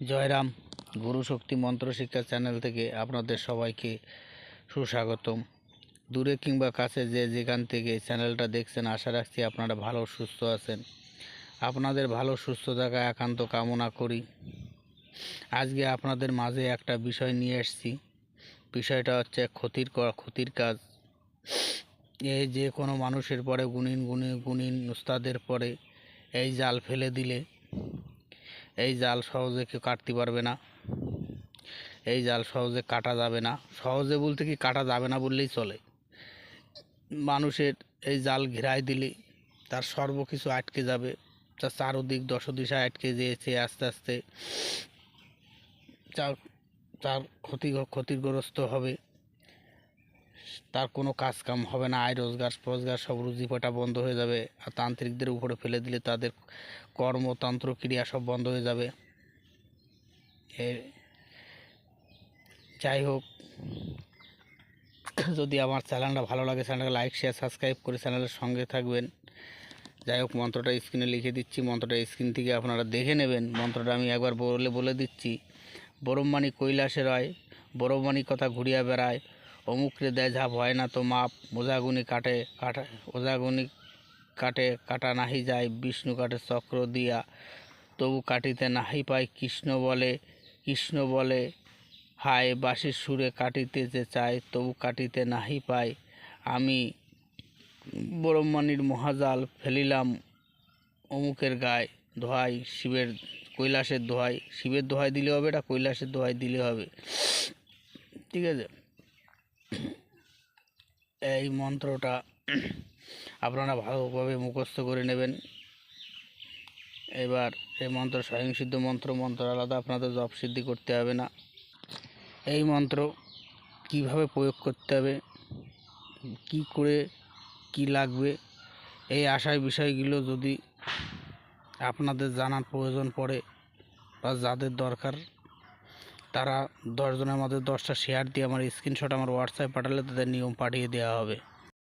জয়রাম। গুরু শক্তি মন্ত্র শিক্ষা চ্যানেল থেকে আপনাদের সবাইকে সুস্বাগতম। দূরে কিংবা কাছে যে যেখান থেকে চ্যানেলটা দেখছেন, আশা রাখছি আপনারা ভালো সুস্থ আছেন। আপনাদের ভালো সুস্থ থাকা একান্ত কামনা করি। আজকে আপনাদের মাঝে একটা বিষয় নিয়ে এসেছি। বিষয়টা হচ্ছে ক্ষতির কাজ। এই যে কোনো মানুষের পরে গুণিন উস্তাদের পরে এই জাল ফেলে দিলে এই জাল সহজে কেউ কাটতে পারবে না। এই জাল সহজে কাটা যাবে না। সহজে বলতে কি, কাটা যাবে না বললেই চলে। মানুষের এই জাল ঘেরাই দিলে তার সর্বকিছু আটকে যাবে। তার চারদিক দশদিশা আটকে যেয়েছে, আস্তে আস্তে তার ক্ষতিগ্রস্ত হবে। তার কোনো কাজ কাম হবে না, আয় রোজগার সব রুজিপাটা বন্ধ হয়ে যাবে। আর তান্ত্রিকদের উপরে ফেলে দিলে তাদের কর্মতন্ত্র ক্রিয়া সব বন্ধ হয়ে যাবে। যাই হোক, যদি আমার চ্যানেলটা ভালো লাগে, চ্যানেলটা লাইক শেয়ার সাবস্ক্রাইব করে চ্যানেলের সঙ্গে থাকবেন। যাই হোক, মন্ত্রটা স্ক্রিনে লিখে দিচ্ছি, মন্ত্রটা স্ক্রিন থেকে আপনারা দেখে নেবেন। মন্ত্রটা আমি একবার বলে দিচ্ছি। বরম্মানি কৈলাসে রয়, বরম্মানি কথা ঘুরিয়া বেড়ায়, অমুকরে দেয় ঝাপ হয় না তো মাপ, ওজাগুনি কাটা নাহি যায়, বিষ্ণু কাটে চক্র দিয়া, তবু কাটিতে নাহি পায়। কৃষ্ণ বলে হায়, বাঁশির সুরে কাটিতে যে চায়, তবু কাটিতে নাহি পায়। আমি বরম্মানির মহাজাল ফেলিলাম অমুকের গায়ে, দোহাই শিবের, কৈলাসের দোহাই। শিবের দোহাই দিলে হবে, এটা কৈলাসের দোহাই দিলে হবে। ঠিক আছে, এই মন্ত্রটা আপনারা ভালোভাবে মুখস্থ করে নেবেন। এবার এই মন্ত্র স্বয়ংসিদ্ধ মন্ত্র আলাদা, আপনাদের জপ সিদ্ধি করতে হবে না। এই মন্ত্র কিভাবে প্রয়োগ করতে হবে, কি করে কি লাগবে, এই আশায় বিষয়গুলো যদি আপনাদের জানার প্রয়োজন পড়ে বা যাদের দরকার, তারা 10 জনের মধ্যে 10টা শেয়ার দিয়ে আমার স্ক্রিনশট আমার হোয়াটসঅ্যাপে পাঠালে তাদের নিয়ম পাঠিয়ে দেওয়া হবে।